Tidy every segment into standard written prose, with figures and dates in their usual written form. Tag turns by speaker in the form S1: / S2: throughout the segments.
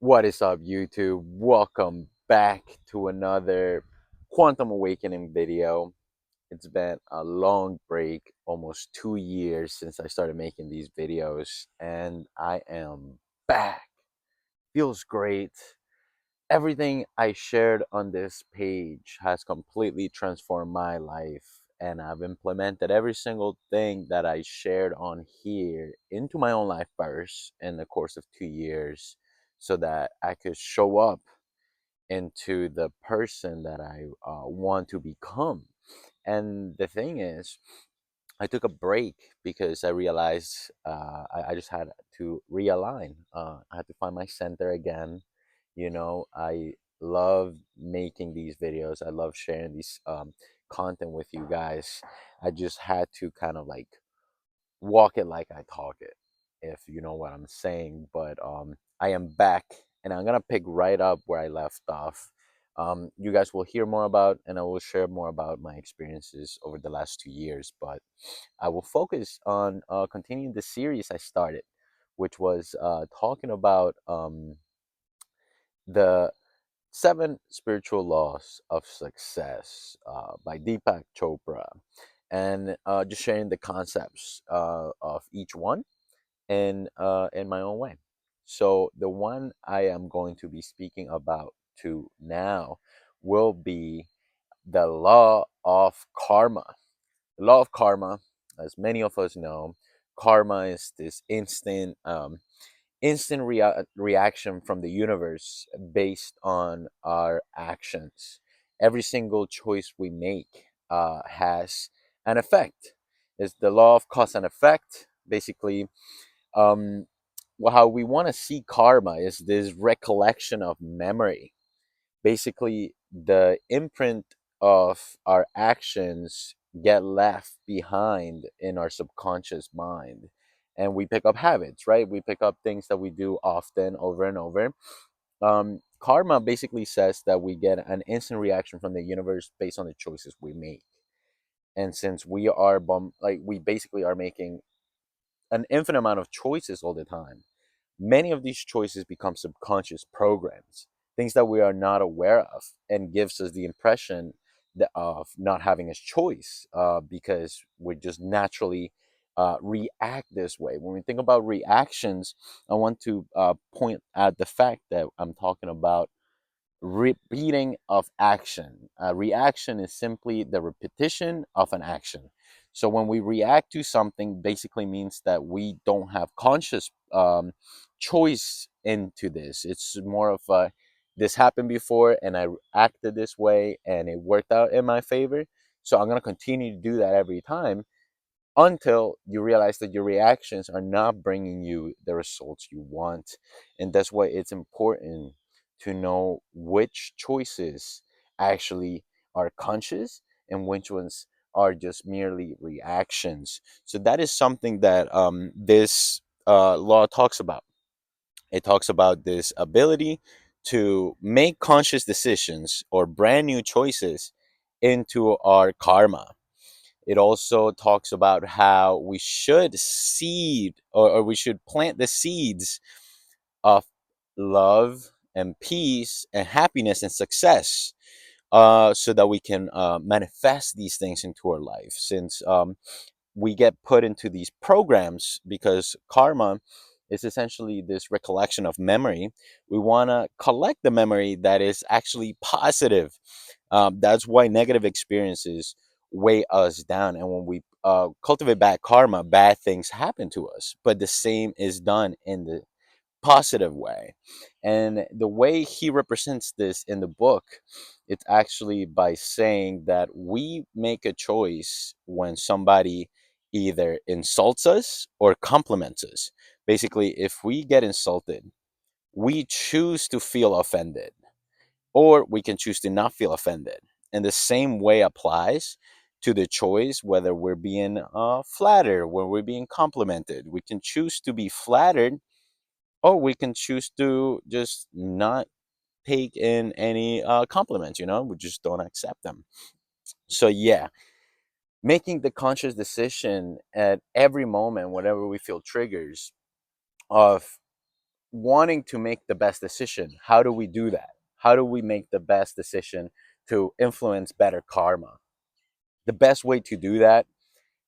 S1: What is up, YouTube? Welcome back to another Quantum Awakening video. It's been a long break, almost 2 years since I started making these videos, and I am back. Feels great. Everything I shared on this page has completely transformed my life, and I've implemented every single thing that I shared on here into my own life first in the course of 2 years so that I could show up into the person that I want to become. And the thing is, I took a break because I realized I just had to realign. I had to find my center again. I love making these videos. I love sharing these content with you guys. I just had to kind of like walk it like I talk it, if you know what I'm saying. But I am back, and I'm gonna pick right up where I left off. You guys will hear more about, and I will share more about my experiences over the last 2 years. But I will focus on continuing the series I started, which was talking about the seven spiritual laws of success by Deepak Chopra, and just sharing the concepts of each one in my own way. So the one I am going to be speaking about to now will be the law of karma. The law of karma, as many of us know, karma is this instant reaction from the universe based on our actions. Every single choice we make has an effect. It's the law of cause and effect. Basically, um, how we want to see karma is this recollection of memory. Basically, the imprint of our actions get left behind in our subconscious mind, and we pick up habits, right? We pick up things that we do often over and over. Karma basically says that we get an instant reaction from the universe based on the choices we make. And since we are we basically are making an infinite amount of choices all the time, many of these choices become subconscious programs, things that we are not aware of, and gives us the impression of not having a choice because we just naturally react this way. When we think about reactions, I want to point at the fact that I'm talking about repeating of action. A reaction is simply the repetition of an action. So when we react to something, basically means that we don't have conscious choice into this. It's more of a this happened before and I acted this way and it worked out in my favor. So I'm gonna continue to do that every time until you realize that your reactions are not bringing you the results you want. And that's why it's important to know which choices actually are conscious and which ones are just merely reactions. So that is something that this law talks about. It talks about this ability to make conscious decisions or brand new choices into our karma. It also talks about how we should seed or we should plant the seeds of love and peace and happiness and success so that we can manifest these things into our life. Since we get put into these programs because karma is essentially this recollection of memory. We want to collect the memory that is actually positive. That's why negative experiences weigh us down. And when we cultivate bad karma, bad things happen to us. But the same is done in the positive way. And the way he represents this in the book, it's actually by saying that we make a choice when somebody either insults us or compliments us. Basically, if we get insulted, we choose to feel offended, or we can choose to not feel offended. And the same way applies to the choice whether we're being flattered, when we're being complimented. We can choose to be flattered, or we can choose to just not take in any compliments. We just don't accept them. So yeah, making the conscious decision at every moment whenever we feel triggers of wanting to make the best decision. How do we do that? How do we make the best decision to influence better karma? The best way to do that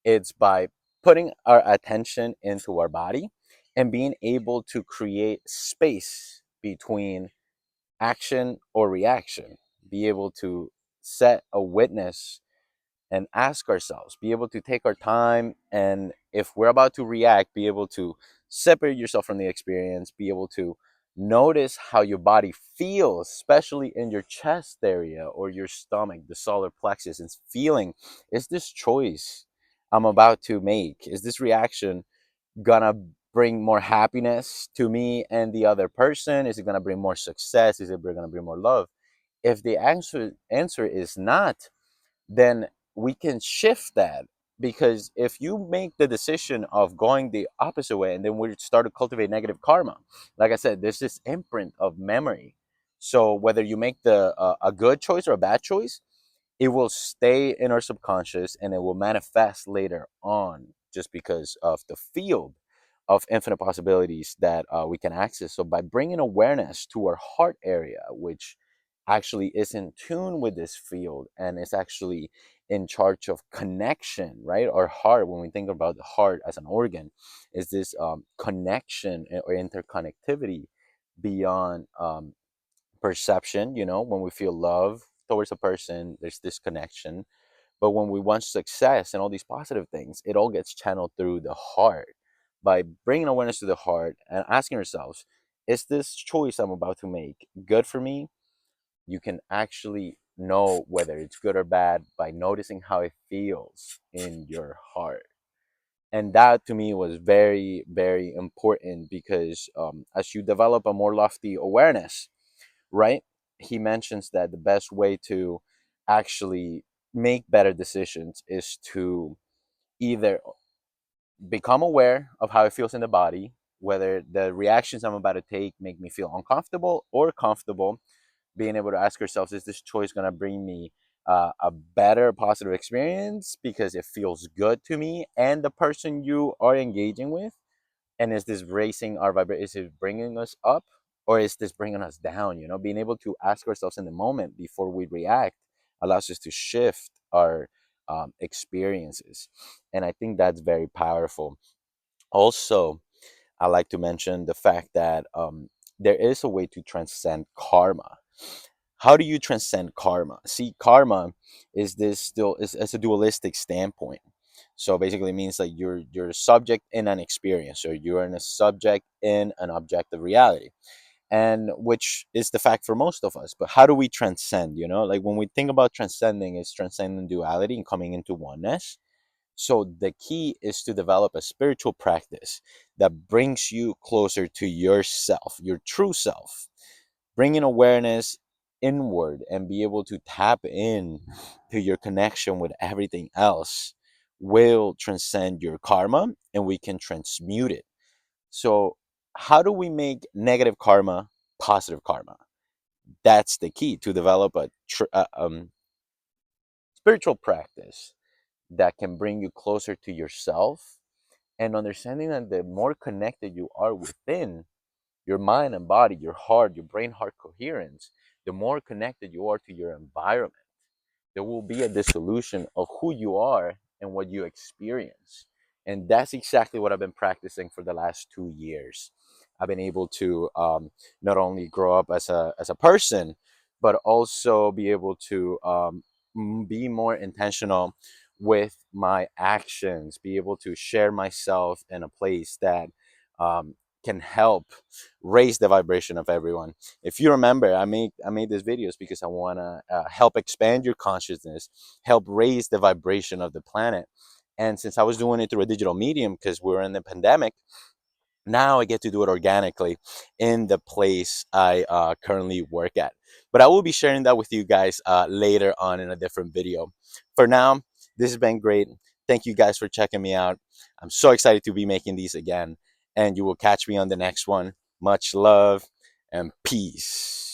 S1: is by putting our attention into our body and being able to create space between action or reaction. Be able to set a witness and ask ourselves, be able to take our time, and if we're about to react, be able to separate yourself from the experience, be able to notice how your body feels, especially in your chest area or your stomach, the solar plexus, and feeling, is this choice I'm about to make, is this reaction gonna bring more happiness to me and the other person? Is it gonna bring more success? Is it gonna bring more love? If the answer is not, then we can shift that. Because if you make the decision of going the opposite way, and then we start to cultivate negative karma, like I said, there's this imprint of memory. So whether you make a good choice or a bad choice, it will stay in our subconscious and it will manifest later on, just because of the field of infinite possibilities that we can access. So by bringing awareness to our heart area, which actually is in tune with this field and is actually in charge of connection, right? Our heart, when we think about the heart as an organ, is this connection or interconnectivity beyond perception. When we feel love towards a person, there's this connection. But when we want success and all these positive things, it all gets channeled through the heart. By bringing awareness to the heart and asking ourselves, is this choice I'm about to make good for me? You can actually know whether it's good or bad by noticing how it feels in your heart. And that to me was very, very important, because as you develop a more lofty awareness, right? He mentions that the best way to actually make better decisions is to either become aware of how it feels in the body, whether the reactions I'm about to take make me feel uncomfortable or comfortable, being able to ask ourselves, is this choice going to bring me a better positive experience because it feels good to me and the person you are engaging with? And is this raising our vibration? Is it bringing us up, or is this bringing us down? Being able to ask ourselves in the moment before we react allows us to shift our experiences. And I think that's very powerful. Also, I like to mention the fact that there is a way to transcend karma. How do you transcend karma? See, karma is this still is a dualistic standpoint. So basically, it means like you're a subject in an experience, or you're in a subject in an objective reality, and which is the fact for most of us. But how do we transcend? Like when we think about transcending, it's transcending duality and coming into oneness. So the key is to develop a spiritual practice that brings you closer to yourself, your true self, bringing awareness inward and be able to tap in to your connection with everything else will transcend your karma, and we can transmute it. So how do we make negative karma positive karma? That's the key to develop a spiritual practice that can bring you closer to yourself, and understanding that the more connected you are within your mind and body, your heart, your brain heart coherence, the more connected you are to your environment. There will be a dissolution of who you are and what you experience. And that's exactly what I've been practicing for the last 2 years. I've been able to not only grow up as a person, but also be able to be more intentional with my actions, be able to share myself in a place that um, can help raise the vibration of everyone. If you remember, I made these videos because I want to help expand your consciousness, help raise the vibration of the planet. And since I was doing it through a digital medium because we were in the pandemic, now I get to do it organically in the place I currently work at. But I will be sharing that with you guys later on in a different video. For now, this has been great. Thank you guys for checking me out. I'm so excited to be making these again, and you will catch me on the next one. Much love and peace.